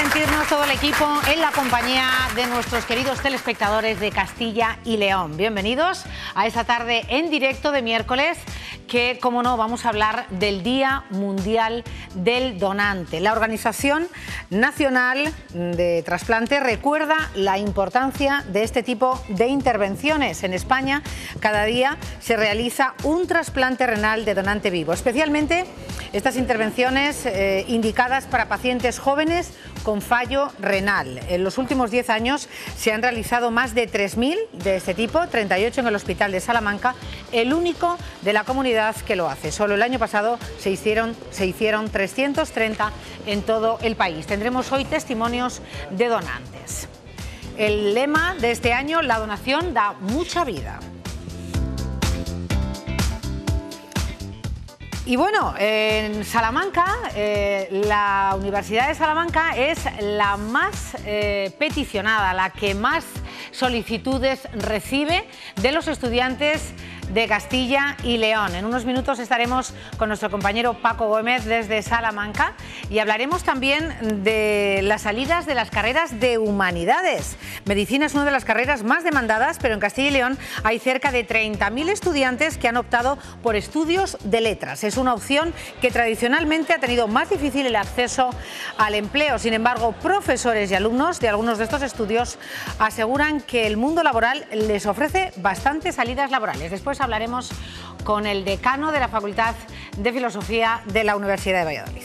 sentirnos todo el equipo en la compañía de nuestros queridos telespectadores de Castilla y León. Bienvenidos a esta tarde en directo de miércoles que, como no, vamos a hablar del Día Mundial del Donante. La Organización Nacional de Trasplante recuerda la importancia de este tipo de intervenciones. En España, cada día se realiza un trasplante renal de donante vivo, especialmente estas intervenciones indicadas para pacientes jóvenes con fallo renal. En los últimos 10 años se han realizado más de 3.000 de este tipo, 38 en el Hospital de Salamanca, el único de la comunidad que lo hace. Solo el año pasado se hicieron 330 en todo el país. Tendremos hoy testimonios de donantes. El lema de este año, la donación da mucha vida. Y bueno, en Salamanca, la Universidad de Salamanca es la más peticionada, la que más solicitudes recibe de los estudiantes de Castilla y León. En unos minutos estaremos con nuestro compañero Paco Gómez desde Salamanca y hablaremos también de las salidas de las carreras de humanidades. Medicina es una de las carreras más demandadas, pero en Castilla y León hay cerca de 30.000 estudiantes que han optado por estudios de letras. Es una opción que tradicionalmente ha tenido más difícil el acceso al empleo. Sin embargo, profesores y alumnos de algunos de estos estudios aseguran que el mundo laboral les ofrece bastantes salidas laborales. Después hablaremos con el decano de la Facultad de Filosofía de la Universidad de Valladolid.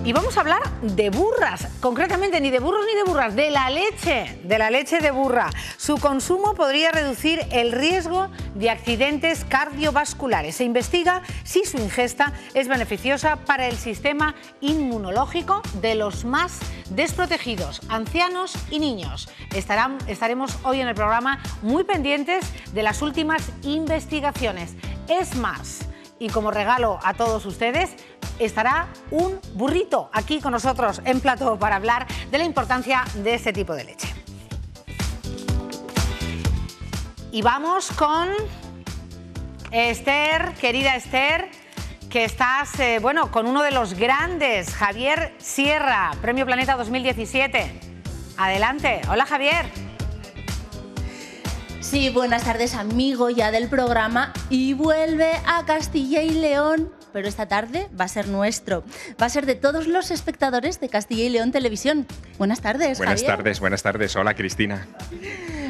Y vamos a hablar de burras, concretamente ni de burros ni de burras, de la leche de burra. Su consumo podría reducir el riesgo de accidentes cardiovasculares. Se investiga si su ingesta es beneficiosa para el sistema inmunológico de los más desprotegidos, ancianos y niños. Estaremos hoy en el programa muy pendientes de las últimas investigaciones. Es más, y como regalo a todos ustedes, estará un burrito aquí con nosotros en plató para hablar de la importancia de este tipo de leche. Y vamos con Esther, querida Esther, que estás con uno de los grandes, Javier Sierra, Premio Planeta 2017. Adelante. Hola, Javier. Sí, buenas tardes, amigo ya del programa, y vuelve a Castilla y León. Pero esta tarde va a ser nuestro, va a ser de todos los espectadores de Castilla y León Televisión. Buenas tardes, Javier. Buenas tardes. Hola, Cristina.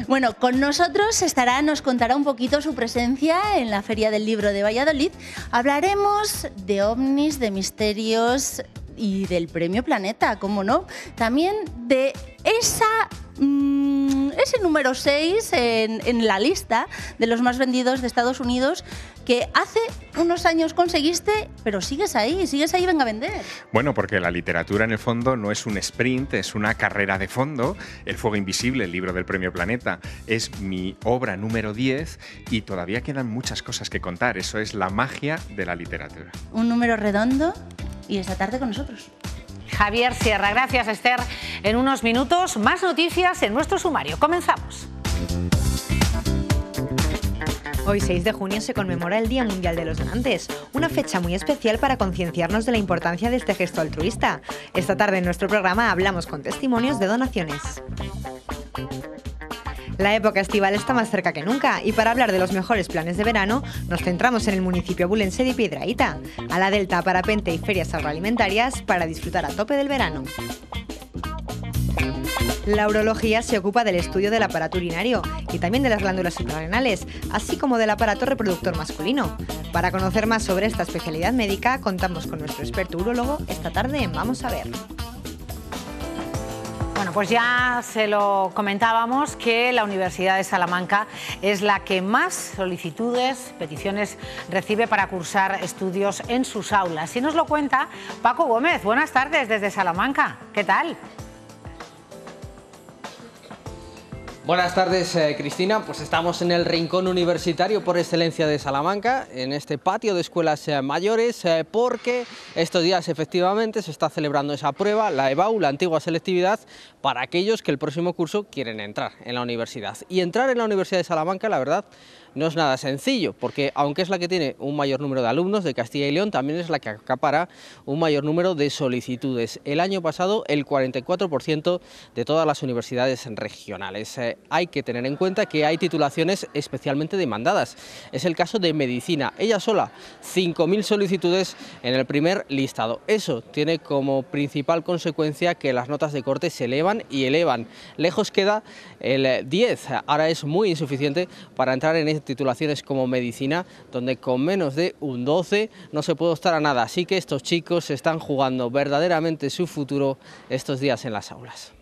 Bueno, con nosotros nos contará un poquito su presencia en la Feria del Libro de Valladolid. Hablaremos de ovnis, de misterios y del Premio Planeta, ¿cómo no? También de ese número 6 en la lista de los más vendidos de Estados Unidos que hace unos años conseguiste, pero sigues ahí, venga a vender. Bueno, porque la literatura en el fondo no es un sprint, es una carrera de fondo. El fuego invisible, el libro del Premio Planeta, es mi obra número 10 y todavía quedan muchas cosas que contar. Eso es la magia de la literatura. Un número redondo y esta tarde con nosotros. Javier Sierra, gracias Esther. En unos minutos, más noticias en nuestro sumario. Comenzamos. Hoy, 6 de junio, se conmemora el Día Mundial de los Donantes, una fecha muy especial para concienciarnos de la importancia de este gesto altruista. Esta tarde en nuestro programa hablamos con testimonios de donaciones. La época estival está más cerca que nunca y para hablar de los mejores planes de verano nos centramos en el municipio abulense de Piedrahita, a la Delta, parapente y ferias agroalimentarias para disfrutar a tope del verano. La urología se ocupa del estudio del aparato urinario y también de las glándulas suprarrenales, así como del aparato reproductor masculino. Para conocer más sobre esta especialidad médica, contamos con nuestro experto urólogo esta tarde en Vamos a ver. Bueno, pues ya se lo comentábamos que la Universidad de Salamanca es la que más solicitudes, peticiones recibe para cursar estudios en sus aulas. Y nos lo cuenta Paco Gómez. Buenas tardes desde Salamanca. ¿Qué tal? Buenas tardes, Cristina. Pues estamos en el rincón universitario por excelencia de Salamanca, en este patio de escuelas mayores, porque estos días efectivamente se está celebrando esa prueba, la EBAU, la antigua selectividad, para aquellos que el próximo curso quieren entrar en la universidad. Y entrar en la Universidad de Salamanca, la verdad, no es nada sencillo, porque aunque es la que tiene un mayor número de alumnos de Castilla y León, también es la que acapara un mayor número de solicitudes. El año pasado, el 44% de todas las universidades regionales. Hay que tener en cuenta que hay titulaciones especialmente demandadas. Es el caso de Medicina. Ella sola, 5.000 solicitudes en el primer listado. Eso tiene como principal consecuencia que las notas de corte se elevan y elevan. Lejos queda el 10. Ahora es muy insuficiente para entrar en titulaciones como Medicina, donde con menos de un 12 no se puede optar a nada. Así que estos chicos están jugando verdaderamente su futuro estos días en las aulas.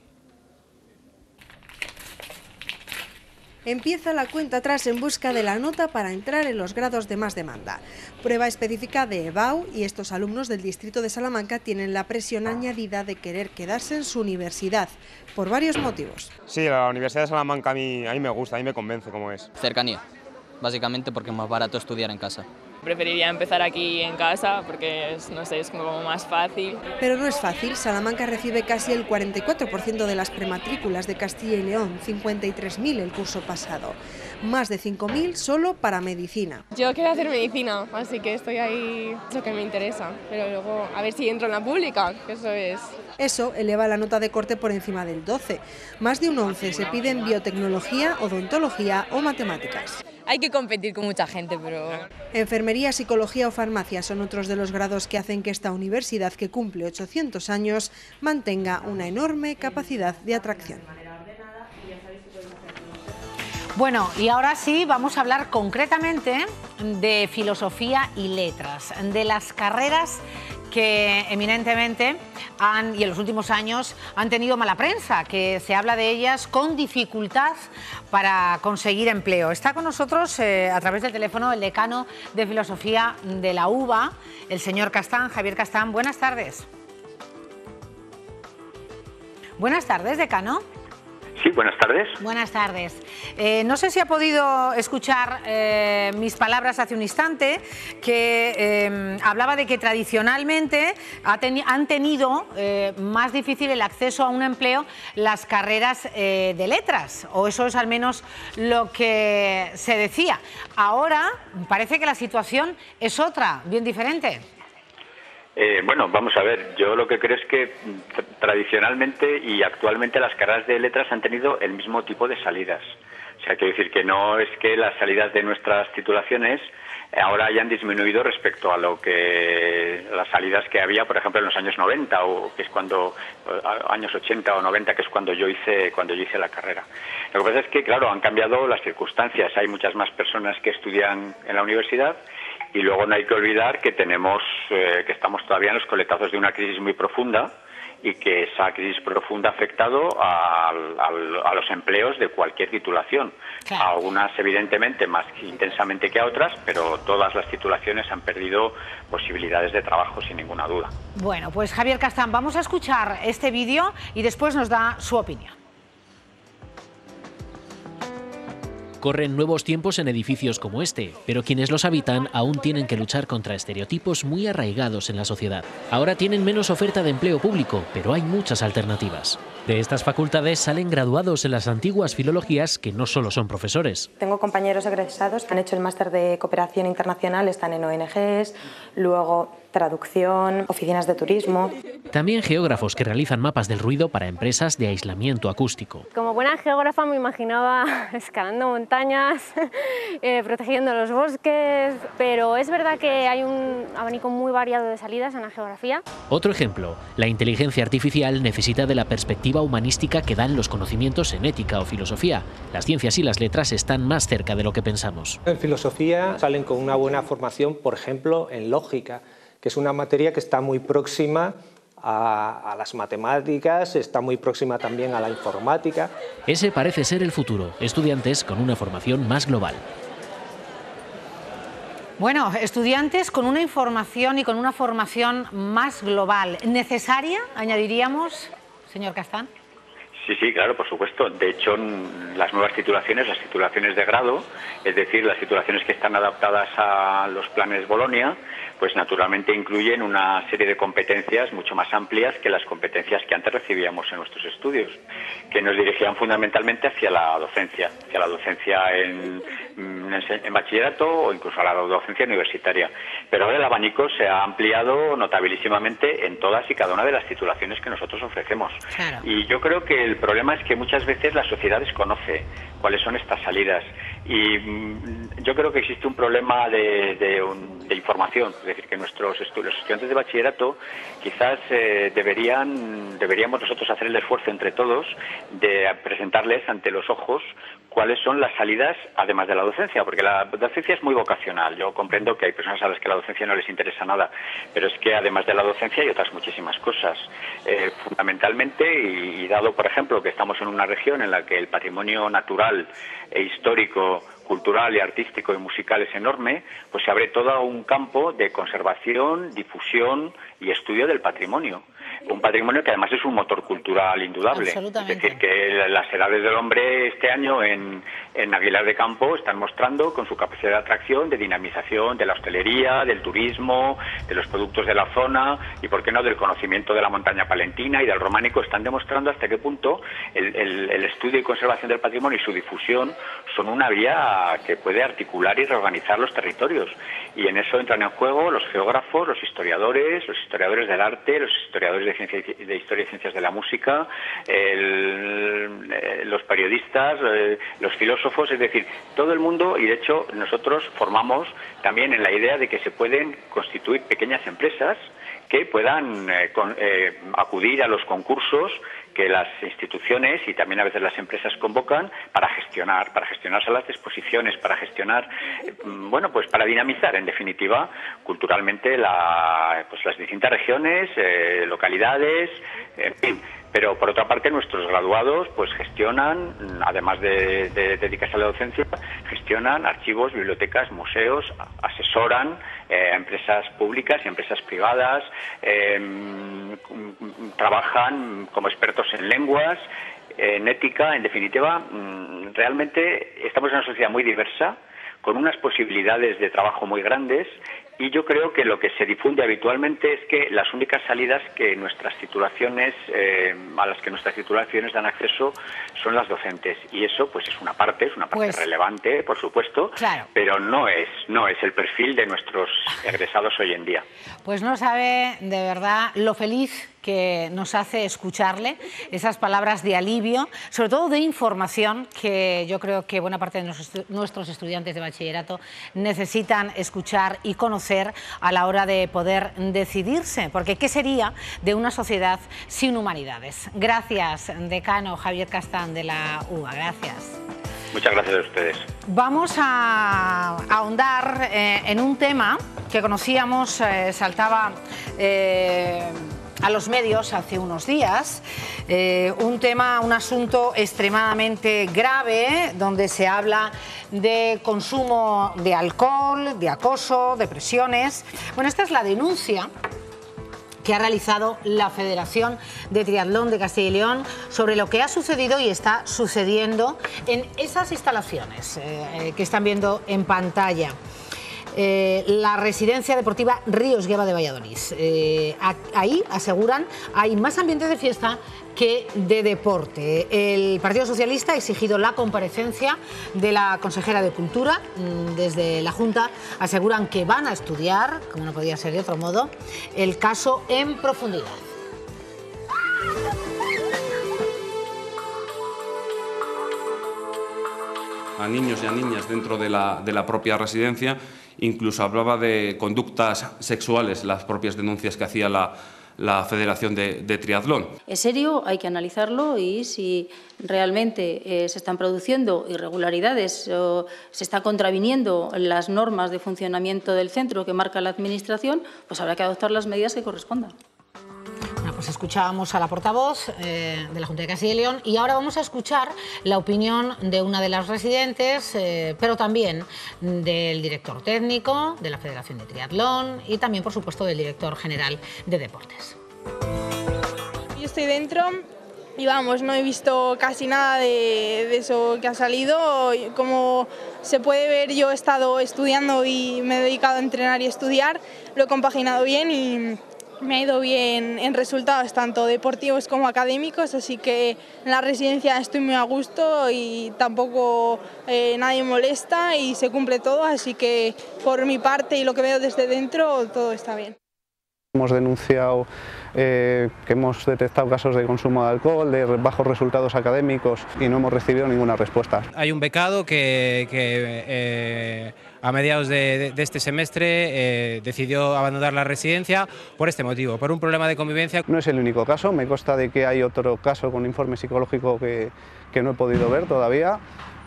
Empieza la cuenta atrás en busca de la nota para entrar en los grados de más demanda. Prueba específica de EBAU, y estos alumnos del distrito de Salamanca tienen la presión añadida de querer quedarse en su universidad, por varios motivos. Sí, la Universidad de Salamanca a mí me gusta, a mí me convence como es. Cercanía, básicamente porque es más barato estudiar en casa. Preferiría empezar aquí en casa porque no sé, es como más fácil. Pero no es fácil. Salamanca recibe casi el 44% de las prematrículas de Castilla y León, 53.000 el curso pasado. Más de 5.000 solo para Medicina. Yo quiero hacer Medicina, así que estoy ahí, es lo que me interesa. Pero luego a ver si entro en la pública, que eso es... Eso eleva la nota de corte por encima del 12. Más de un 11 se pide en biotecnología, odontología o matemáticas. Hay que competir con mucha gente, pero... Enfermería, psicología o farmacia son otros de los grados que hacen que esta universidad, que cumple 800 años, mantenga una enorme capacidad de atracción. Bueno, y ahora sí vamos a hablar concretamente de filosofía y letras, de las carreras que eminentemente y en los últimos años han tenido mala prensa, que se habla de ellas con dificultad para conseguir empleo. Está con nosotros a través del teléfono el decano de Filosofía de la UBA, el señor Castán, Javier Castán. Buenas tardes. Buenas tardes, decano. Sí, buenas tardes. Buenas tardes. No sé si ha podido escuchar mis palabras hace un instante, que hablaba de que tradicionalmente han tenido más difícil el acceso a un empleo las carreras de letras, o eso es al menos lo que se decía. Ahora parece que la situación es otra, bien diferente. Bueno, vamos a ver, yo lo que creo es que tradicionalmente y actualmente las carreras de letras han tenido el mismo tipo de salidas. O sea, quiero decir que no es que las salidas de nuestras titulaciones ahora hayan disminuido respecto a lo que las salidas que había, por ejemplo, en los años 90 o que es cuando años 80 o 90, que es cuando yo hice la carrera. Lo que pasa es que, claro, han cambiado las circunstancias. Hay muchas más personas que estudian en la universidad. Y luego no hay que olvidar que que estamos todavía en los coletazos de una crisis muy profunda y que esa crisis profunda ha afectado a los empleos de cualquier titulación. Claro. A algunas evidentemente más intensamente que a otras, pero todas las titulaciones han perdido posibilidades de trabajo sin ninguna duda. Bueno, pues Javier Castán, vamos a escuchar este vídeo y después nos da su opinión. Corren nuevos tiempos en edificios como este, pero quienes los habitan aún tienen que luchar contra estereotipos muy arraigados en la sociedad. Ahora tienen menos oferta de empleo público, pero hay muchas alternativas. De estas facultades salen graduados en las antiguas filologías que no solo son profesores. Tengo compañeros egresados que han hecho el máster de cooperación internacional, están en ONGs, luego traducción, oficinas de turismo. También geógrafos que realizan mapas del ruido para empresas de aislamiento acústico. Como buena geógrafa me imaginaba escalando montañas, protegiendo los bosques, pero es verdad que hay un abanico muy variado de salidas en la geografía. Otro ejemplo, la inteligencia artificial necesita de la perspectiva humanística que dan los conocimientos en ética o filosofía. Las ciencias y las letras están más cerca de lo que pensamos. En filosofía salen con una buena formación, por ejemplo, en lógica, que es una materia que está muy próxima a las matemáticas, está muy próxima también a la informática. Ese parece ser el futuro, estudiantes con una formación más global. Bueno, estudiantes con una información y con una formación más global. ¿Necesaria, añadiríamos, señor Castán? Sí, claro, por supuesto. De hecho, las nuevas titulaciones, las titulaciones de grado, es decir, las titulaciones que están adaptadas a los planes Bolonia, pues naturalmente incluyen una serie de competencias mucho más amplias que las competencias que antes recibíamos en nuestros estudios, que nos dirigían fundamentalmente hacia la docencia en bachillerato o incluso a la docencia universitaria. Pero ahora el abanico se ha ampliado notabilísimamente en todas y cada una de las titulaciones que nosotros ofrecemos. Claro. Y yo creo que el problema es que muchas veces la sociedad desconoce cuáles son estas salidas. Y yo creo que existe un problema de información, es decir, que los estudiantes de bachillerato quizás deberíamos nosotros hacer el esfuerzo entre todos de presentarles ante los ojos cuáles son las salidas además de la docencia, porque la docencia es muy vocacional. Yo comprendo que hay personas a las que la docencia no les interesa nada, pero es que además de la docencia hay otras muchísimas cosas. Fundamentalmente, y dado por ejemplo que estamos en una región en la que el patrimonio natural e histórico, cultural y artístico y musical es enorme, pues se abre todo un campo de conservación, difusión y estudio del patrimonio. Un patrimonio que además es un motor cultural indudable. Es decir, que las edades del hombre este año en Aguilar de Campo están mostrando con su capacidad de atracción, de dinamización de la hostelería, del turismo, de los productos de la zona y, por qué no, del conocimiento de la montaña palentina y del románico. Están demostrando hasta qué punto el estudio y conservación del patrimonio y su difusión son una vía que puede articular y reorganizar los territorios. Y en eso entran en juego los geógrafos, los historiadores del arte, los historiadores de historia y ciencias de la música, los periodistas, los filósofos, es decir, todo el mundo. Y de hecho nosotros formamos también en la idea de que se pueden constituir pequeñas empresas que puedan acudir a los concursos que las instituciones y también a veces las empresas convocan para gestionar salas de exposiciones, para gestionar, pues para dinamizar en definitiva culturalmente las distintas regiones, localidades, en fin. Pero por otra parte nuestros graduados pues gestionan, además de dedicarse a la docencia, gestionan archivos, bibliotecas, museos, asesoran a empresas públicas y empresas privadas, trabajan como expertos en lenguas, en ética. En definitiva, realmente estamos en una sociedad muy diversa, con unas posibilidades de trabajo muy grandes. Y yo creo que lo que se difunde habitualmente es que las únicas salidas que nuestras titulaciones, a las que nuestras titulaciones dan acceso, son las docentes. Y eso, pues, es una parte relevante, por supuesto, claro, pero no es el perfil de nuestros egresados hoy en día. Pues no sabe de verdad lo feliz que nos hace escucharle, esas palabras de alivio, sobre todo de información, que yo creo que buena parte de nuestros estudiantes de bachillerato necesitan escuchar y conocer a la hora de poder decidirse, porque ¿qué sería de una sociedad sin humanidades? Gracias, decano Javier Castán de la UBA, gracias. Muchas gracias a ustedes. Vamos a ahondar en un tema que conocíamos, saltaba a los medios hace unos días, un asunto extremadamente grave, donde se habla de consumo de alcohol, de acoso, de presiones. Bueno, esta es la denuncia que ha realizado la Federación de Triatlón de Castilla y León sobre lo que ha sucedido y está sucediendo en esas instalaciones que están viendo en pantalla. La residencia deportiva Ríos Gueva de Valladolid. Ahí, aseguran, hay más ambiente de fiesta que de deporte. El Partido Socialista ha exigido la comparecencia de la consejera de Cultura. Desde la Junta aseguran que van a estudiar, como no podía ser de otro modo, el caso en profundidad. A niños y a niñas dentro de la propia residencia. Incluso hablaba de conductas sexuales, las propias denuncias que hacía la Federación de Triatlón. Es serio, hay que analizarlo, y si realmente se están produciendo irregularidades o se está contraviniendo las normas de funcionamiento del centro que marca la Administración, pues habrá que adoptar las medidas que correspondan. Pues escuchábamos a la portavoz de la Junta de Castilla y León, y ahora vamos a escuchar la opinión de una de las residentes, pero también del director técnico de la Federación de Triatlón y también, por supuesto, del director general de Deportes. Yo estoy dentro Y vamos, no he visto casi nada de eso que ha salido. Como se puede ver, yo he estado estudiando y me he dedicado a entrenar y estudiar, lo he compaginado bien y me ha ido bien en resultados tanto deportivos como académicos, así que en la residencia estoy muy a gusto y tampoco nadie molesta y se cumple todo, así que por mi parte y lo que veo desde dentro todo está bien. Hemos denunciado que hemos detectado casos de consumo de alcohol, de bajos resultados académicos y no hemos recibido ninguna respuesta. Hay un becado que a mediados de este semestre decidió abandonar la residencia por este motivo, por un problema de convivencia. No es el único caso, me consta de que hay otro caso con informe psicológico que no he podido ver todavía.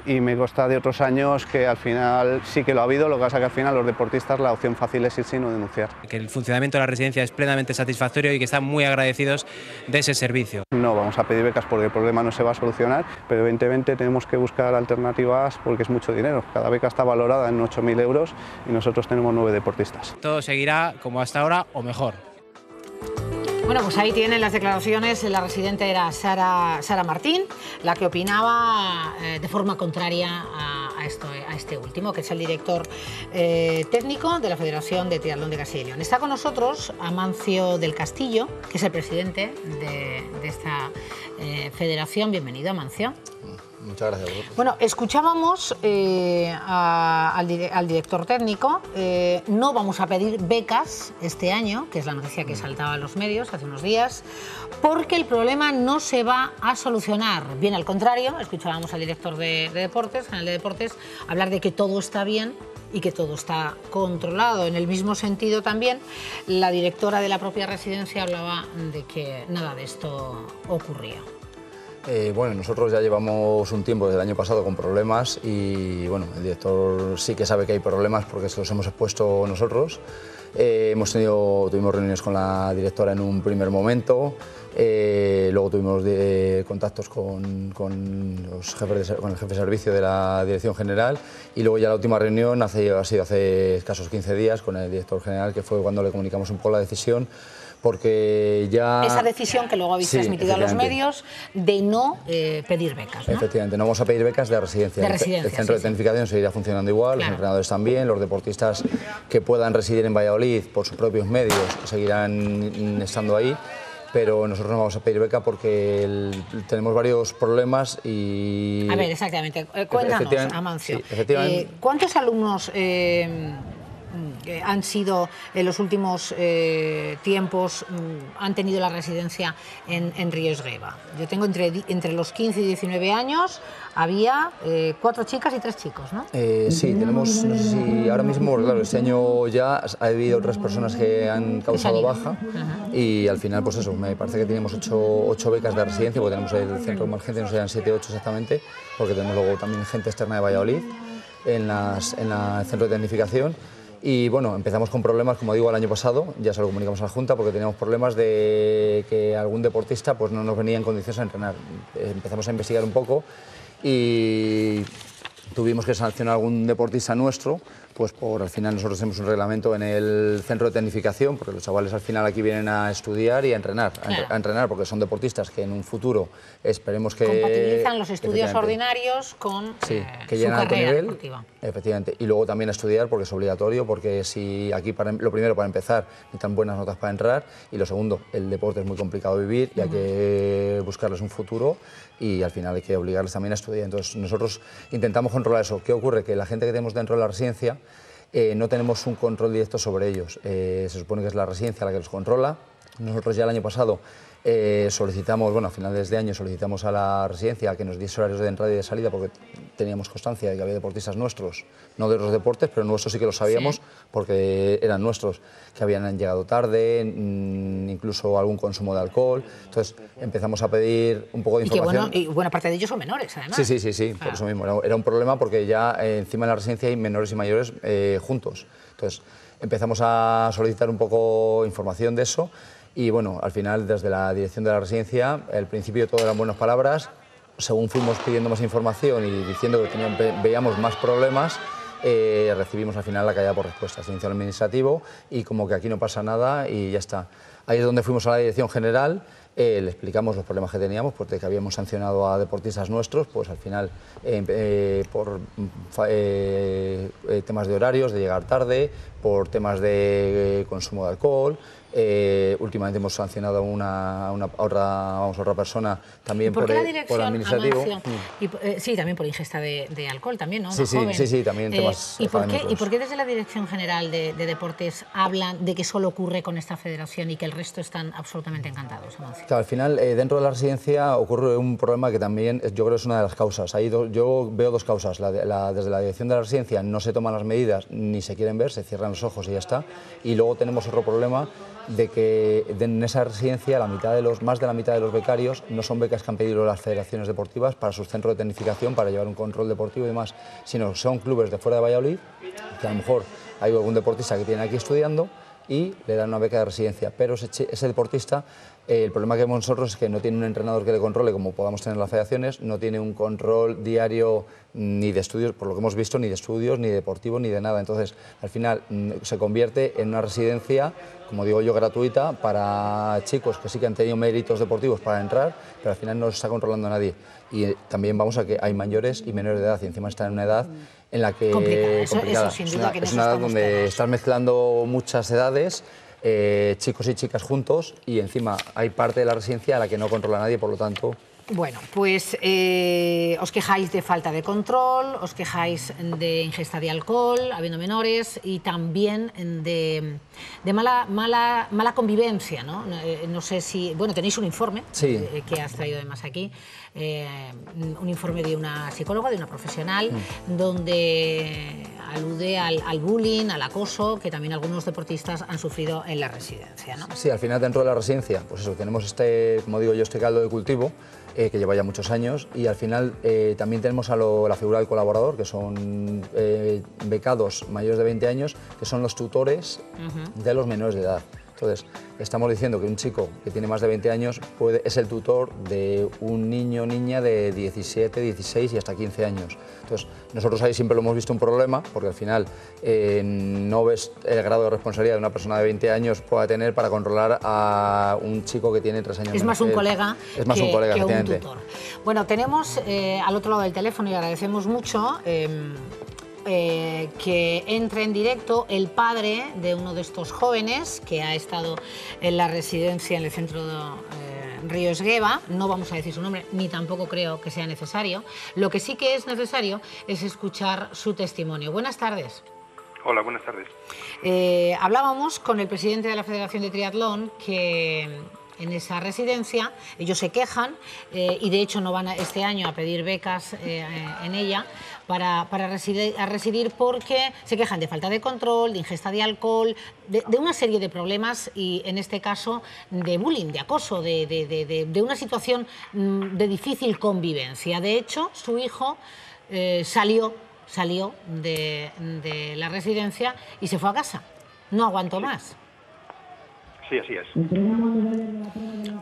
Y me consta de otros años que al final sí que lo ha habido, lo que pasa que al final los deportistas la opción fácil es irse y no denunciar. Que el funcionamiento de la residencia es plenamente satisfactorio y que están muy agradecidos de ese servicio. No vamos a pedir becas porque el problema no se va a solucionar, pero evidentemente tenemos que buscar alternativas porque es mucho dinero. Cada beca está valorada en 8.000 euros y nosotros tenemos 9 deportistas. Todo seguirá como hasta ahora o mejor. Bueno, pues ahí tienen las declaraciones. La residente era Sara Martín, la que opinaba de forma contraria a este último, que es el director técnico de la Federación de Triatlón de Castilla y León. Está con nosotros Amancio del Castillo, que es el presidente de esta federación. Bienvenido, Amancio. Muchas gracias a vosotros. Bueno, escuchábamos al director técnico. No vamos a pedir becas este año, que es la noticia que saltaba en los medios hace unos días, porque el problema no se va a solucionar. Bien, al contrario, escuchábamos al director general de deportes, hablar de que todo está bien y que todo está controlado. En el mismo sentido también, la directora de la propia residencia hablaba de que nada de esto ocurría. Bueno, nosotros ya llevamos un tiempo desde el año pasado con problemas y bueno, el director sí que sabe que hay problemas porque se los hemos expuesto nosotros. Tuvimos reuniones con la directora en un primer momento, luego tuvimos contactos con el jefe de servicio de la Dirección General y luego ya la última reunión ha sido hace escasos 15 días con el director general, que fue cuando le comunicamos un poco la decisión. Porque ya... Esa decisión que luego habéis transmitido a los medios de no pedir becas, ¿no? Efectivamente, no vamos a pedir becas de residencia. El centro de tecnificación seguirá funcionando igual, los entrenadores también, los deportistas que puedan residir en Valladolid por sus propios medios seguirán estando ahí, pero nosotros no vamos a pedir beca porque tenemos varios problemas y... A ver, exactamente. Cuéntanos, Amancio. Sí, efectivamente. ¿Cuántos alumnos han sido en los últimos tiempos, han tenido la residencia en Riesgueva? Yo tengo entre los 15 y 19 años, había 4 chicas y 3 chicos, ¿no? Sí, tenemos, no sé si ahora mismo, claro, este año ya ha habido otras personas que han causado baja y al final, pues eso, me parece que tenemos 8 becas de residencia, porque tenemos el centro de emergencia, no serían 7 o 8 exactamente, porque tenemos luego también gente externa de Valladolid en el centro de tecnificación. Y bueno, empezamos con problemas, como digo, el año pasado, ya se lo comunicamos a la Junta, porque teníamos problemas de que algún deportista pues, no nos venía en condiciones a entrenar. Empezamos a investigar un poco y tuvimos que sancionar a algún deportista nuestro, pues al final nosotros tenemos un reglamento en el centro de tecnificación, porque los chavales al final aquí vienen a estudiar y a entrenar, a entrenar, porque son deportistas que en un futuro esperemos que... Compatibilizan los estudios ordinarios con que su carrera nivel, deportiva. Efectivamente, y luego también a estudiar porque es obligatorio, porque si aquí lo primero para empezar necesitan buenas notas para entrar y lo segundo, el deporte es muy complicado de vivir y hay que buscarles un futuro y al final hay que obligarles también a estudiar. Entonces nosotros intentamos controlar eso. ¿Qué ocurre? Que la gente que tenemos dentro de la residencia no tenemos un control directo sobre ellos. Se supone que es la residencia la que los controla. Nosotros ya el año pasado solicitamos, bueno, a finales de año solicitamos a la residencia que nos diese horarios de entrada y de salida porque teníamos constancia de que había deportistas nuestros, no de otros deportes, pero nuestros sí que lo sabíamos porque eran nuestros, que habían llegado tarde, incluso algún consumo de alcohol. Entonces empezamos a pedir un poco de información. Y buena parte de ellos son menores, además. Sí, por eso mismo. Era un problema porque ya encima de la residencia hay menores y mayores juntos. Entonces empezamos a solicitar un poco información de eso. Y bueno, al final desde la dirección de la residencia, al principio todo eran buenas palabras, según fuimos pidiendo más información y diciendo que veíamos más problemas, recibimos al final la callada por respuesta, se inició el administrativo y como que aquí no pasa nada y ya está. Ahí es donde fuimos a la dirección general le explicamos los problemas que teníamos, pues de que habíamos sancionado a deportistas nuestros, pues al final por temas de horarios, de llegar tarde, por temas de consumo de alcohol. Últimamente hemos sancionado a otra persona también por administrativo. Sí, también por ingesta de alcohol, también, ¿no? Sí, también temas ¿Y por qué desde la Dirección General de Deportes hablan de que solo ocurre con esta federación y que el resto están absolutamente encantados, Amancio? Claro, al final, dentro de la residencia ocurre un problema que también yo creo es una de las causas. Yo veo dos causas. Desde la dirección de la residencia no se toman las medidas ni se quieren ver, se cierran los ojos y ya está. Y luego tenemos otro problema de que en esa residencia más de la mitad de los becarios no son becas que han pedido las federaciones deportivas para sus centros de tecnificación, para llevar un control deportivo y demás, sino son clubes de fuera de Valladolid, que a lo mejor hay algún deportista que tiene aquí estudiando y le dan una beca de residencia, pero ese deportista, el problema que vemos nosotros es que no tiene un entrenador que le controle como podamos tener las federaciones, no tiene un control diario ni de estudios, por lo que hemos visto, ni de estudios, ni deportivo, ni de nada. Entonces, al final se convierte en una residencia, como digo yo, gratuita para chicos que sí que han tenido méritos deportivos para entrar, pero al final no se está controlando a nadie. Y también vamos a que hay mayores y menores de edad, y encima están en una edad en la que... Complicada. Eso sin duda que es una edad donde estás mezclando muchas edades, chicos y chicas juntos, y encima hay parte de la residencia a la que no controla nadie, por lo tanto... Bueno, pues os quejáis de falta de control, os quejáis de ingesta de alcohol, habiendo menores, y también de mala convivencia, ¿no? No sé si... Bueno, tenéis un informe que has traído además aquí, un informe de una psicóloga, de una profesional, donde alude al bullying, al acoso, que también algunos deportistas han sufrido en la residencia, ¿no? Sí, al final dentro de la residencia, pues eso, tenemos como digo yo, este caldo de cultivo, que lleva ya muchos años, y al final también tenemos la figura del colaborador, que son becados mayores de 20 años, que son los tutores de los menores de edad. Entonces, estamos diciendo que un chico que tiene más de 20 años es el tutor de un niño o niña de 17, 16 y hasta 15 años. Entonces, nosotros ahí siempre lo hemos visto un problema, porque al final no ves el grado de responsabilidad de una persona de 20 años pueda tener para controlar a un chico que tiene 3 años. Es más un colega que un tutor. Bueno, tenemos al otro lado del teléfono, y agradecemos mucho, que entre en directo el padre de uno de estos jóvenes que ha estado en la residencia en el centro de Río Esgueva. No vamos a decir su nombre, ni tampoco creo que sea necesario. Lo que sí que es necesario es escuchar su testimonio. Buenas tardes. Hola, buenas tardes. Hablábamos con el presidente de la Federación de Triatlón, que en esa residencia ellos se quejan y de hecho no van este año a pedir becas en ella para residir porque se quejan de falta de control, de ingesta de alcohol, de una serie de problemas, y en este caso de bullying, de acoso, de una situación de difícil convivencia. De hecho, su hijo salió de la residencia y se fue a casa. No aguantó más. Sí, así es.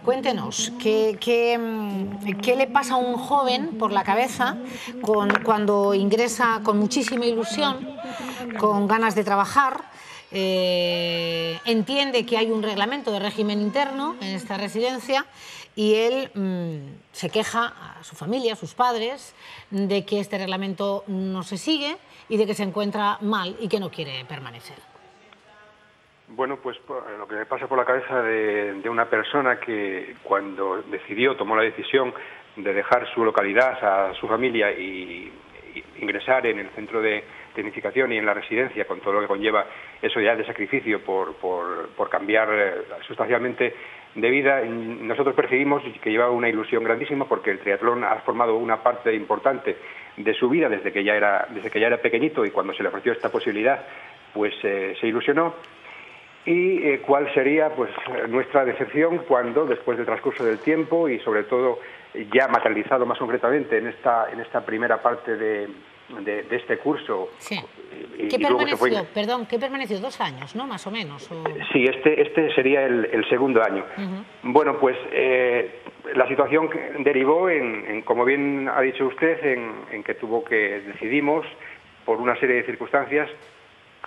Cuéntenos, ¿qué le pasa a un joven por la cabeza cuando ingresa con muchísima ilusión, con ganas de trabajar, entiende que hay un reglamento de régimen interno en esta residencia y él se queja a su familia, a sus padres, de que este reglamento no se sigue y de que se encuentra mal y que no quiere permanecer? Bueno, pues lo que me pasa por la cabeza de una persona que cuando tomó la decisión de dejar su localidad, a su familia y ingresar en el centro de tecnificación y en la residencia, con todo lo que conlleva eso ya de sacrificio por cambiar sustancialmente de vida, nosotros percibimos que llevaba una ilusión grandísima, porque el triatlón ha formado una parte importante de su vida desde que ya era pequeñito, y cuando se le ofreció esta posibilidad, pues se ilusionó. Y cuál sería pues nuestra decepción cuando, después del transcurso del tiempo y sobre todo ya materializado más concretamente en esta primera parte de este curso. Sí. ¿Qué permaneció? Perdón, ¿qué permaneció? 2 años, ¿no? Más o menos. ¿O? Sí, este sería el segundo año. Bueno, pues la situación derivó en, como bien ha dicho usted, en que decidimos, por una serie de circunstancias,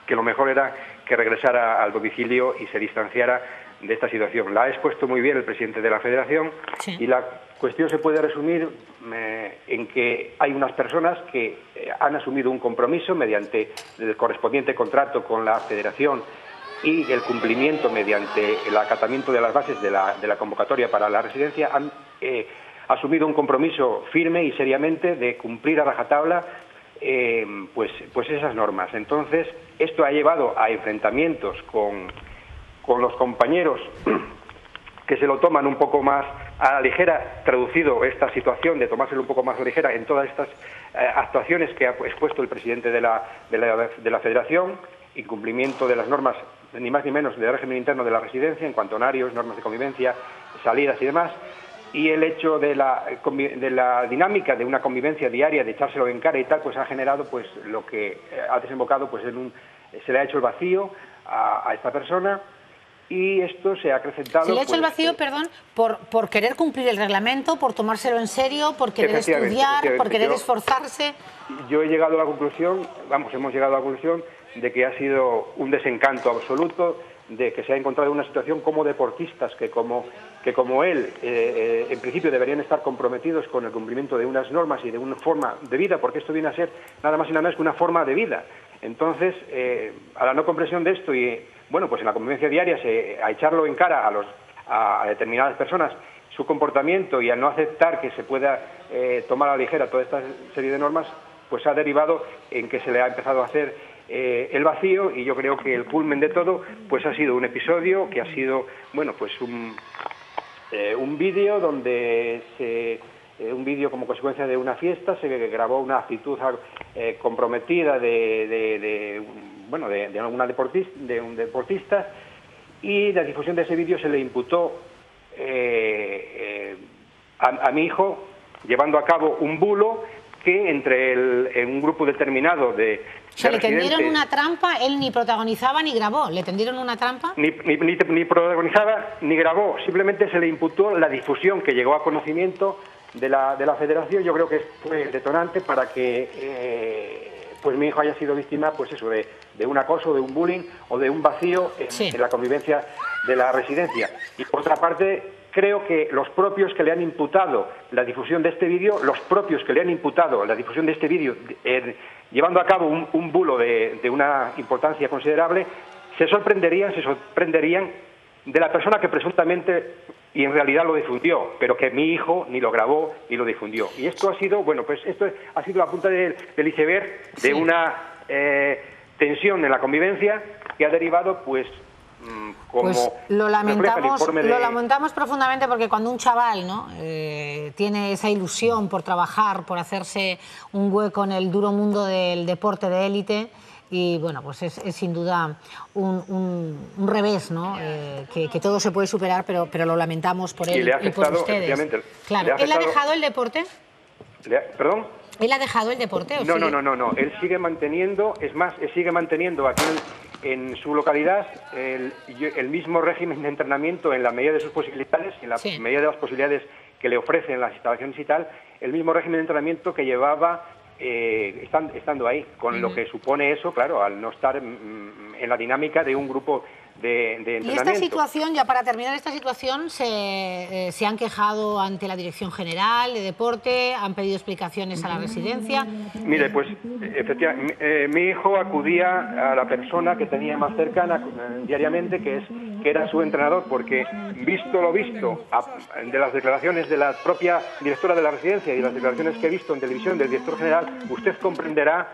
que lo mejor era que regresara al domicilio y se distanciara esta situación. La ha expuesto muy bien el presidente de la Federación, sí. Y la cuestión se puede resumir en que hay unas personas que han asumido un compromiso mediante el correspondiente contrato con la Federación y el cumplimiento mediante el acatamiento de las bases de la convocatoria para la residencia, han asumido un compromiso firme y seriamente de cumplir a rajatabla pues esas normas. Entonces, esto ha llevado a enfrentamientos con los compañeros que se lo toman un poco más a la ligera, traducido esta situación de tomárselo un poco más a la ligera en todas estas actuaciones que ha expuesto el presidente de la Federación, incumplimiento de las normas, ni más ni menos, del régimen interno de la residencia, en cuanto a horarios, normas de convivencia, salidas y demás, y el hecho de la dinámica de una convivencia diaria, de echárselo en cara y tal, pues ha generado pues lo que ha desembocado pues se le ha hecho el vacío a esta persona. Y esto se ha acrecentado... Se le ha hecho el vacío, perdón, por querer cumplir el reglamento, por tomárselo en serio, por querer estudiar, por querer esforzarse. Yo he llegado a la conclusión, hemos llegado a la conclusión de que ha sido un desencanto absoluto, de que se ha encontrado en una situación como deportistas que como él, en principio deberían estar comprometidos con el cumplimiento de unas normas y de una forma de vida, porque esto viene a ser nada más y nada menos que una forma de vida. Entonces, a la no comprensión de esto y, bueno, pues en la convivencia diaria, a echarlo en cara a determinadas personas su comportamiento y a no aceptar que se pueda tomar a la ligera toda esta serie de normas, pues ha derivado en que se le ha empezado a hacer el vacío, y yo creo que el culmen de todo pues ha sido un episodio que ha sido, bueno, pues un vídeo donde un vídeo como consecuencia de una fiesta se grabó una actitud comprometida de un deportista, y la difusión de ese vídeo se le imputó a mi hijo, llevando a cabo un bulo que en un grupo determinado de le tendieron una trampa, él ni protagonizaba ni grabó. ¿Le tendieron una trampa? Ni protagonizaba ni grabó, simplemente se le imputó la difusión que llegó a conocimiento de la Federación. Yo creo que fue detonante para que pues mi hijo haya sido víctima pues eso, de un acoso, de un bullying o de un vacío en la convivencia de la residencia. Y por otra parte, creo que los propios que le han imputado la difusión de este vídeo, llevando a cabo un bulo de una importancia considerable, se sorprenderían de la persona que presuntamente y en realidad lo difundió, pero que mi hijo ni lo grabó ni lo difundió. Y esto ha sido, bueno, pues esto ha sido la punta del iceberg de una tensión en la convivencia que ha derivado, pues, como pues lo lamentamos profundamente, porque cuando un chaval, ¿no?, tiene esa ilusión por trabajar, por hacerse un hueco en el duro mundo del deporte de élite, y bueno, pues es sin duda un revés, ¿no?, que todo se puede superar, pero lo lamentamos por él y por ustedes. Claro. ¿Él ha dejado el deporte? ¿Perdón? ¿Él ha dejado el deporte? No. Él sigue manteniendo, es más, él sigue manteniendo aquí en su localidad el mismo régimen de entrenamiento en la medida de sus posibilidades, en la medida de las posibilidades que le ofrecen las instalaciones y tal, el mismo régimen de entrenamiento que llevaba estando ahí, con lo que supone eso, claro, al no estar en la dinámica de un grupo de entrenamiento. Y esta situación, ya para terminar, esta situación se han quejado ante la Dirección General de Deporte, han pedido explicaciones a la residencia. Mire, pues efectivamente, mi hijo acudía a la persona que tenía más cercana diariamente, que era su entrenador, porque visto lo visto de las declaraciones de la propia directora de la residencia y las declaraciones que he visto en televisión del director general, usted comprenderá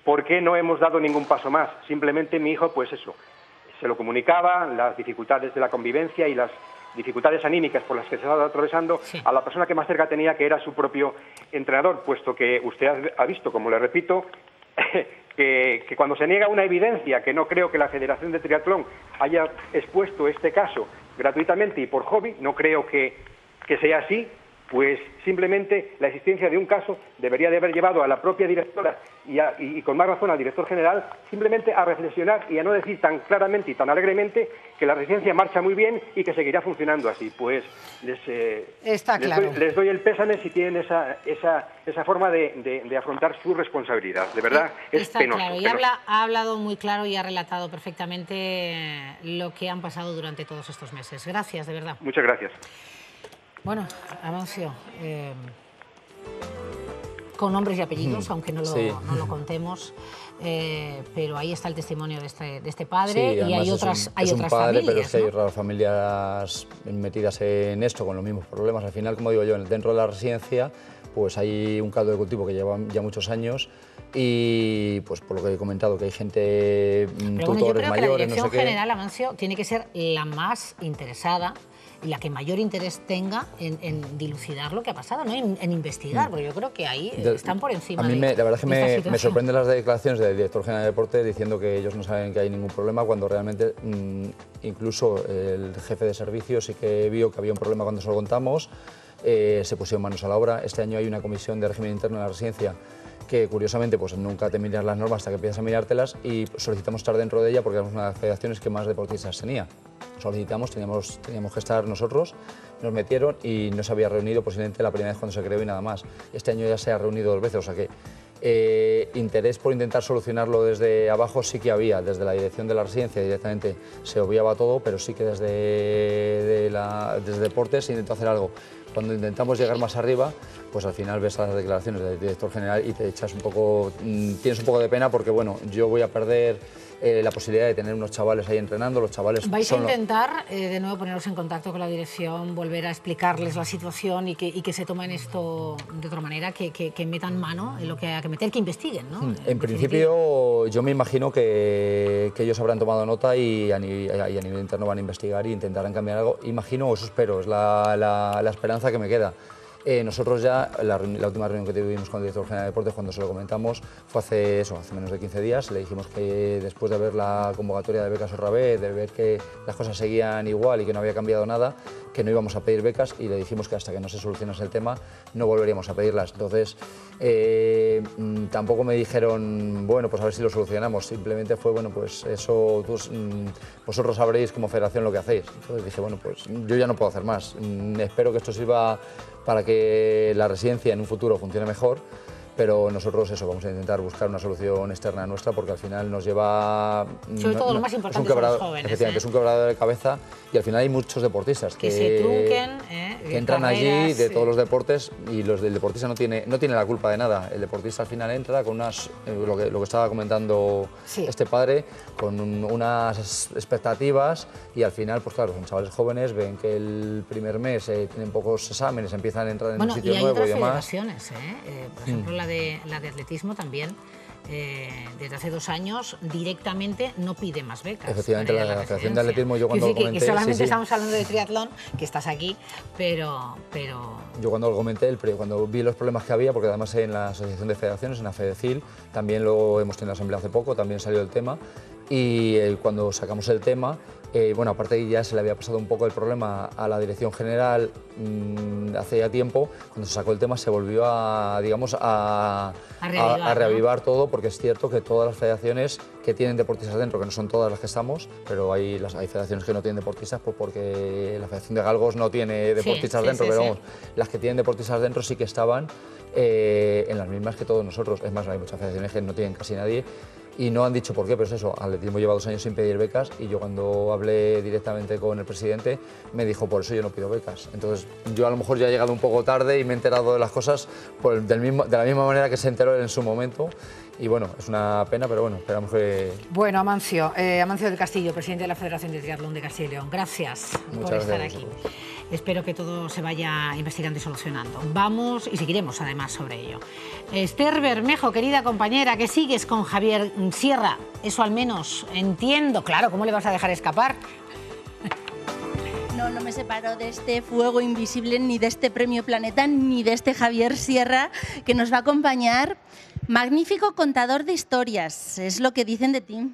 por qué no hemos dado ningún paso más. Simplemente mi hijo, pues eso, se lo comunicaba, las dificultades de la convivencia y las dificultades anímicas por las que se estaba atravesando a la persona que más cerca tenía, que era su propio entrenador, puesto que usted ha visto, como le repito, que cuando se niega una evidencia, que no creo que la Federación de Triatlón haya expuesto este caso gratuitamente y por hobby, no creo que sea así, pues simplemente la existencia de un caso debería de haber llevado a la propia directora y con más razón al director general simplemente a reflexionar y a no decir tan claramente y tan alegremente que la residencia marcha muy bien y que seguirá funcionando así. Pues les doy el pésame si tienen esa forma de afrontar su responsabilidad. De verdad, es penoso. Claro, y ha hablado muy claro y ha relatado perfectamente lo que han pasado durante todos estos meses. Gracias, de verdad. Muchas gracias. Bueno, Amancio, con nombres y apellidos, aunque no lo contemos, pero ahí está el testimonio de este padre, y hay otras familias. Es un padre, pero es que hay otras familias metidas en esto con los mismos problemas. Al final, como digo yo, dentro de la residencia pues hay un caldo de cultivo que lleva ya muchos años y pues por lo que he comentado, que hay gente, tutores mayores, no sé qué. La Dirección General, Amancio, tiene que ser la más interesada y la que mayor interés tenga en dilucidar lo que ha pasado, ¿no? en investigar, porque yo creo que ahí están por encima. A mí la verdad es que me sorprenden las declaraciones del director general de deporte diciendo que ellos no saben que hay ningún problema, cuando realmente incluso el jefe de servicio sí que vio que había un problema cuando se lo contamos, se pusieron manos a la obra. Este año hay una comisión de régimen interno en la residencia que curiosamente pues nunca te miras las normas hasta que empiezas a mirártelas, y solicitamos estar dentro de ella porque éramos una de las federaciones que más deportistas tenía. Solicitamos, teníamos que estar nosotros, nos metieron y no se había reunido posiblemente la primera vez cuando se creó y nada más. Este año ya se ha reunido 2 veces, o sea que interés por intentar solucionarlo desde abajo sí que había. Desde la dirección de la residencia directamente se obviaba todo, pero sí que desde deportes se intentó hacer algo. Cuando intentamos llegar más arriba, pues al final ves las declaraciones del director general y te echas un poco, tienes un poco de pena porque bueno, yo voy a perder la posibilidad de tener unos chavales ahí entrenando, los chavales... ¿Vais a intentar de nuevo poneros en contacto con la dirección, volver a explicarles la situación y que se tomen esto de otra manera, que metan mano en lo que haya que meter, que investiguen, ¿no? En principio yo me imagino que ellos habrán tomado nota y a nivel interno van a investigar e intentarán cambiar algo. Imagino, o eso espero, es la esperanza que me queda. Nosotros ya, la última reunión que tuvimos con el director general de deportes, cuando se lo comentamos, fue hace menos de 15 días. Le dijimos que después de ver la convocatoria de becas otra vez, de ver que las cosas seguían igual y que no había cambiado nada, que no íbamos a pedir becas, y le dijimos que hasta que no se solucionase el tema no volveríamos a pedirlas. Entonces, tampoco me dijeron, bueno, pues a ver si lo solucionamos. Simplemente fue, bueno, pues eso, vosotros sabréis como federación lo que hacéis. Entonces dije, bueno, pues yo ya no puedo hacer más. Espero que esto sirva para que la residencia en un futuro funcione mejor, pero nosotros vamos a intentar buscar una solución externa nuestra, porque al final nos lleva... Sobre todo lo más importante son los jóvenes. Efectivamente, es un quebradero de cabeza, y al final hay muchos deportistas que se trunquen, que entran allí de todos los deportes, y los del deportista no tiene la culpa de nada. El deportista al final entra con unas, lo que estaba comentando este padre, con unas expectativas, y al final, pues claro, son chavales jóvenes, ven que el primer mes tienen pocos exámenes, empiezan a entrar en un sitio nuevo y demás. Federaciones, por ejemplo, la de atletismo también, desde hace 2 años directamente no pide más becas. Efectivamente, la Federación de Atletismo, yo cuando lo comenté... Que solamente estamos hablando de triatlón, que estás aquí, pero... Yo cuando lo comenté, cuando vi los problemas que había, porque además en la Asociación de Federaciones, en la FEDECIL, también lo hemos tenido en la asamblea hace poco, también salió el tema, y cuando sacamos el tema, bueno, aparte de ya se le había pasado un poco el problema a la Dirección General hace ya tiempo, cuando se sacó el tema se volvió a reavivar todo, porque es cierto que todas las federaciones que tienen deportistas dentro, que no son todas las que estamos, pero hay federaciones que no tienen deportistas, pues porque la Federación de Galgos no tiene deportistas dentro, pero vamos, las que tienen deportistas dentro sí que estaban en las mismas que todos nosotros. Es más, hay muchas federaciones que no tienen casi nadie, y no han dicho por qué, pero es eso, Atletismo lleva 2 años sin pedir becas, y yo cuando hablé directamente con el presidente me dijo, por eso yo no pido becas. Entonces yo a lo mejor ya he llegado un poco tarde y me he enterado de las cosas de la misma manera que se enteró en su momento, y bueno, es una pena, pero bueno, esperamos que... Bueno, Amancio del Castillo, presidente de la Federación de Triatlón de Castilla y León, gracias por estar aquí. Espero que todo se vaya investigando y solucionando. Vamos y seguiremos además sobre ello. Esther Bermejo, querida compañera, que sigues con Javier Sierra, eso al menos entiendo. Claro, ¿cómo le vas a dejar escapar? No me separo de este fuego invisible, ni de este Premio Planeta, ni de este Javier Sierra, que nos va a acompañar Magnífico contador de historias, es lo que dicen de ti.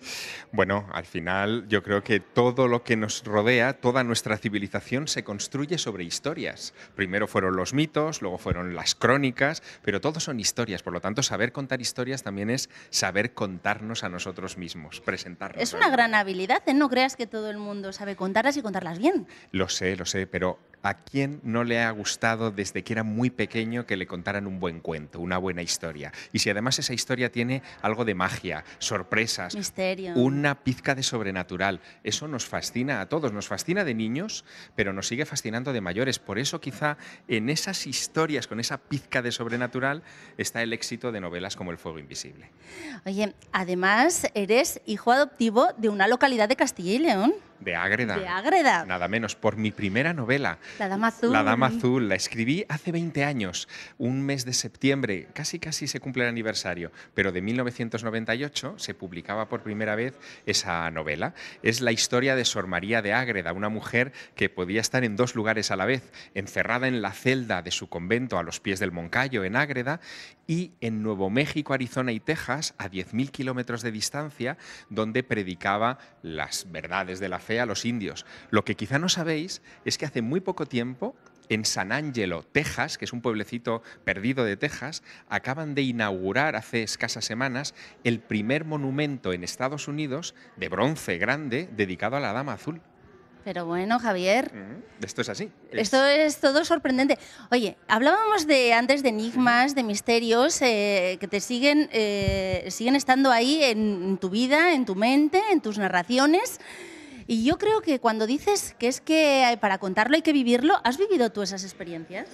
Bueno, al final yo creo que todo lo que nos rodea, toda nuestra civilización se construye sobre historias. Primero fueron los mitos, luego fueron las crónicas, pero todo son historias. Por lo tanto, saber contar historias también es saber contarnos a nosotros mismos, presentarnos. Es una gran habilidad, ¿eh? No creas que todo el mundo sabe contarlas y contarlas bien. Lo sé, pero ¿a quién no le ha gustado desde que era muy pequeño que le contaran un buen cuento, una buena historia? Y si además esa historia tiene algo de magia, sorpresas, misterio, una pizca de sobrenatural, eso nos fascina a todos, nos fascina de niños, pero nos sigue fascinando de mayores. Por eso quizá en esas historias con esa pizca de sobrenatural está el éxito de novelas como El fuego invisible. Oye, además eres hijo adoptivo de una localidad de Castilla y León. De Ágreda. De Ágreda. Nada menos, por mi primera novela. La Dama Azul. La Dama Azul, la escribí hace 20 años, un mes de septiembre, casi se cumple el aniversario, pero de 1998 se publicaba por primera vez esa novela. Es la historia de Sor María de Ágreda, una mujer que podía estar en dos lugares a la vez, encerrada en la celda de su convento a los pies del Moncayo, en Ágreda, y en Nuevo México, Arizona y Texas, a 10.000 kilómetros de distancia, donde predicaba las verdades de la fe a los indios. Lo que quizá no sabéis es que hace muy poco tiempo, en San Angelo, Texas, que es un pueblecito perdido de Texas, acaban de inaugurar hace escasas semanas el primer monumento en Estados Unidos de bronce grande dedicado a la Dama Azul. Pero bueno, Javier... Esto es así. Esto es todo sorprendente. Oye, hablábamos antes de enigmas, de misterios que te siguen estando ahí en tu vida, en tu mente, en tus narraciones. Y yo creo que cuando dices que es que para contarlo hay que vivirlo, ¿has vivido tú esas experiencias?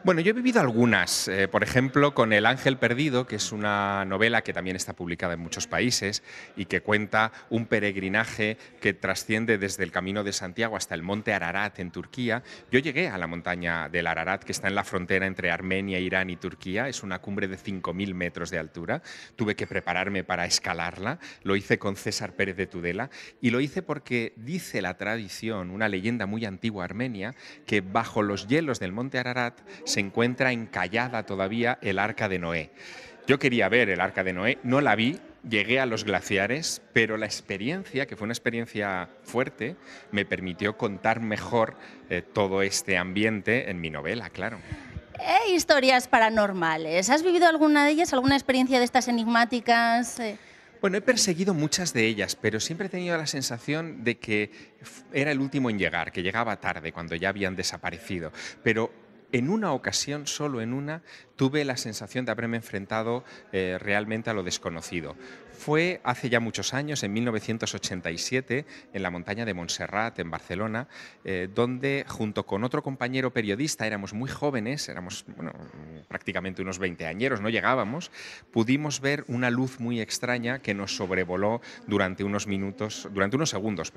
Bueno, yo he vivido algunas, por ejemplo, con El ángel perdido, que es una novela que también está publicada en muchos países y que cuenta un peregrinaje que trasciende desde el Camino de Santiago hasta el monte Ararat en Turquía. Yo llegué a la montaña del Ararat, que está en la frontera entre Armenia, Irán y Turquía. Es una cumbre de 5.000 metros de altura. Tuve que prepararme para escalarla. Lo hice con César Pérez de Tudela y lo hice porque dice la tradición, una leyenda muy antigua armenia, que bajo los hielos del monte Ararat se encuentra encallada todavía el Arca de Noé. Yo quería ver el Arca de Noé, no la vi, llegué a los glaciares, pero la experiencia, que fue una experiencia fuerte, me permitió contar mejor todo este ambiente en mi novela, claro. Historias paranormales. ¿Has vivido alguna de ellas, alguna experiencia de estas enigmáticas? Bueno, he perseguido muchas de ellas, pero siempre he tenido la sensación de que era el último en llegar, que llegaba tarde, cuando ya habían desaparecido. Pero en una ocasión, solo en una, tuve la sensación de haberme enfrentado realmente a lo desconocido. Fue hace ya muchos años, en 1987, en la montaña de Montserrat, en Barcelona, donde junto con otro compañero periodista, éramos muy jóvenes, éramos prácticamente unos 20añeros, no llegábamos, pudimos ver una luz muy extraña que nos sobrevoló durante unos segundos,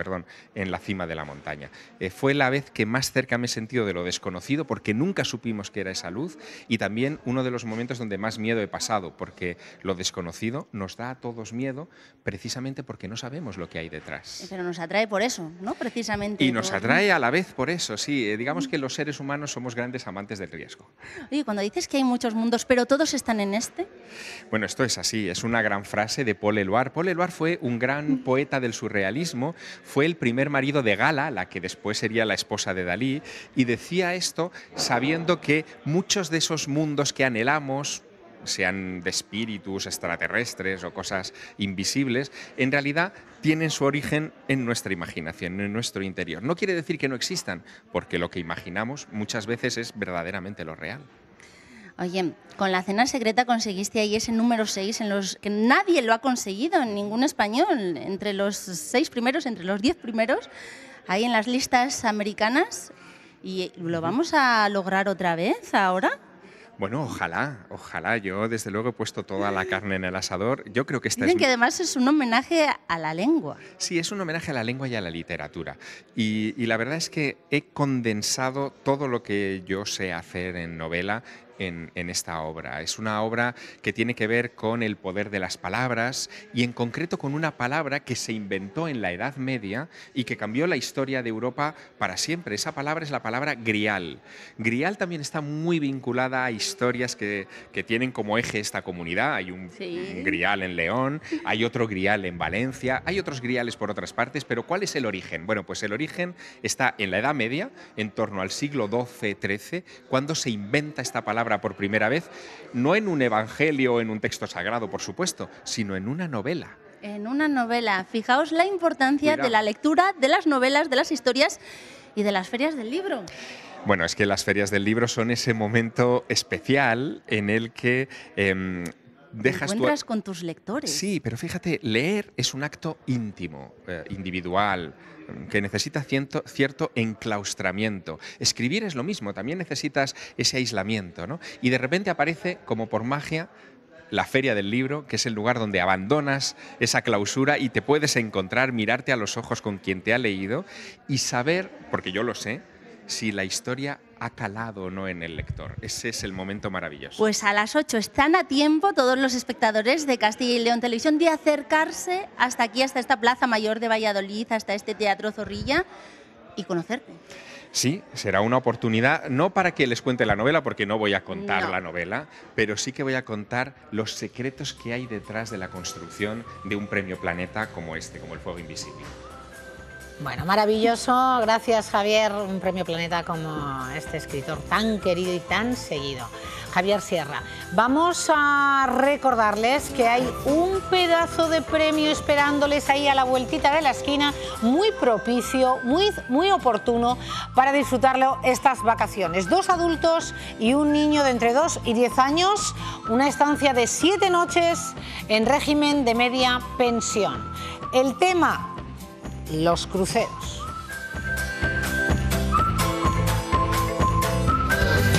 en la cima de la montaña. Fue la vez que más cerca me he sentido de lo desconocido, porque nunca supimos qué era esa luz, y también uno de los momentos donde más miedo he pasado, porque lo desconocido nos da a todos miedo precisamente porque no sabemos lo que hay detrás. Pero nos atrae por eso, ¿no? Precisamente. Y nos atrae a la vez por eso, sí. Digamos que los seres humanos somos grandes amantes del riesgo. Oye, cuando dices que hay muchos mundos, pero todos están en este... Bueno, esto es así, es una gran frase de Paul Éluard. Paul Éluard fue un gran poeta del surrealismo, fue el primer marido de Gala, la que después sería la esposa de Dalí, y decía esto sabiendo que muchos de esos mundos que anhelamos, sean de espíritus extraterrestres o cosas invisibles, en realidad tienen su origen en nuestra imaginación, en nuestro interior. No quiere decir que no existan, porque lo que imaginamos muchas veces es verdaderamente lo real. Oye, con La cena secreta conseguiste ahí ese número 6, en los que nadie lo ha conseguido, ningún español, entre los 6 primeros, entre los 10 primeros, ahí en las listas americanas. ¿Y lo vamos a lograr otra vez ahora? Bueno, ojalá. Yo desde luego he puesto toda la carne en el asador. Yo creo que Dicen que además es un homenaje a la lengua. Sí, es un homenaje a la lengua y a la literatura. Y la verdad es que he condensado todo lo que yo sé hacer en novela en esta obra. Es una obra que tiene que ver con el poder de las palabras y en concreto con una palabra que se inventó en la Edad Media y que cambió la historia de Europa para siempre. Esa palabra es la palabra grial. Grial también está muy vinculada a historias que tienen como eje esta comunidad. Hay un grial en León, hay otro grial en Valencia, hay otros griales por otras partes, pero ¿cuál es el origen? Bueno, pues el origen está en la Edad Media, en torno al siglo XII-XIII, cuando se inventa esta palabra por primera vez, no en un evangelio o en un texto sagrado, por supuesto, sino en una novela. En una novela. Fijaos la importancia de la lectura, de las novelas, de las historias y de las ferias del libro. Bueno, es que las ferias del libro son ese momento especial en el que dejas te encuentras con tus lectores. Sí, pero fíjate, leer es un acto íntimo, individual, que necesita cierto enclaustramiento. Escribir es lo mismo, también necesitas ese aislamiento, ¿no? Y de repente aparece, como por magia, la Feria del Libro, que es el lugar donde abandonas esa clausura y te puedes encontrar, mirarte a los ojos con quien te ha leído y saber, porque yo lo sé, si la historia ha calado o no en el lector. Ese es el momento maravilloso. Pues a las 8 están a tiempo todos los espectadores de Castilla y León Televisión de acercarse hasta aquí, hasta esta Plaza Mayor de Valladolid, hasta este Teatro Zorrilla y conocerte. Sí, será una oportunidad, no para que les cuente la novela, porque no voy a contar la novela, pero sí que voy a contar los secretos que hay detrás de la construcción de un premio Planeta como este, como el Fuego Invisible. Bueno, maravilloso. Gracias, Javier. Un premio Planeta como este escritor tan querido y tan seguido. Javier Sierra. Vamos a recordarles que hay un pedazo de premio esperándoles ahí a la vueltita de la esquina, muy propicio, muy oportuno para disfrutarlo estas vacaciones. 2 adultos y un niño de entre 2 y 10 años, una estancia de 7 noches en régimen de media pensión. El tema: los cruceros.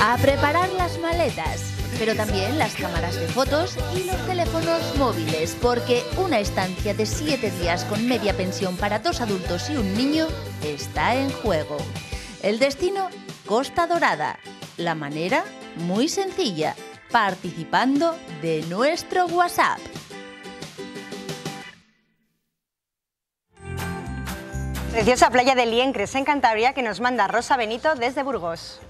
A preparar las maletas, pero también las cámaras de fotos y los teléfonos móviles, porque una estancia de 7 días con media pensión para 2 adultos y un niño está en juego. El destino: Costa Dorada. La manera: muy sencilla, participando de nuestro WhatsApp. Preciosa playa de Liencres, en Cantabria, que nos manda Rosa Benito desde Burgos.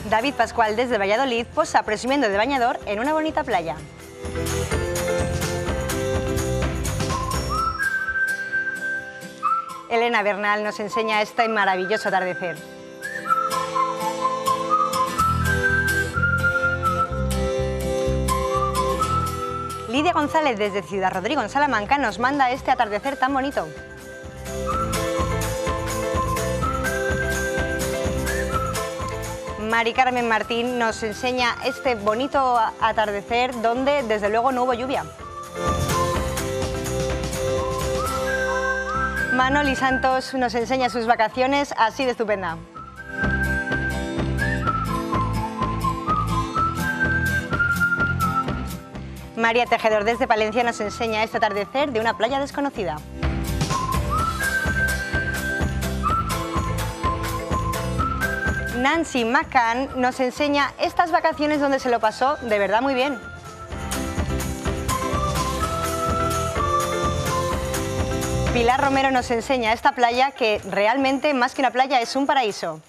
David Pascual desde Valladolid posa presumiendo de bañador en una bonita playa. Elena Bernal nos enseña este maravilloso atardecer. Lidia González desde Ciudad Rodrigo, en Salamanca, nos manda este atardecer tan bonito. Mari Carmen Martín nos enseña este bonito atardecer donde desde luego no hubo lluvia. Manoli Santos nos enseña sus vacaciones así de estupenda. María Tejedor desde Palencia nos enseña este atardecer de una playa desconocida. Nancy McCann nos enseña estas vacaciones donde se lo pasó de verdad muy bien. Pilar Romero nos enseña esta playa que realmente más que una playa es un paraíso.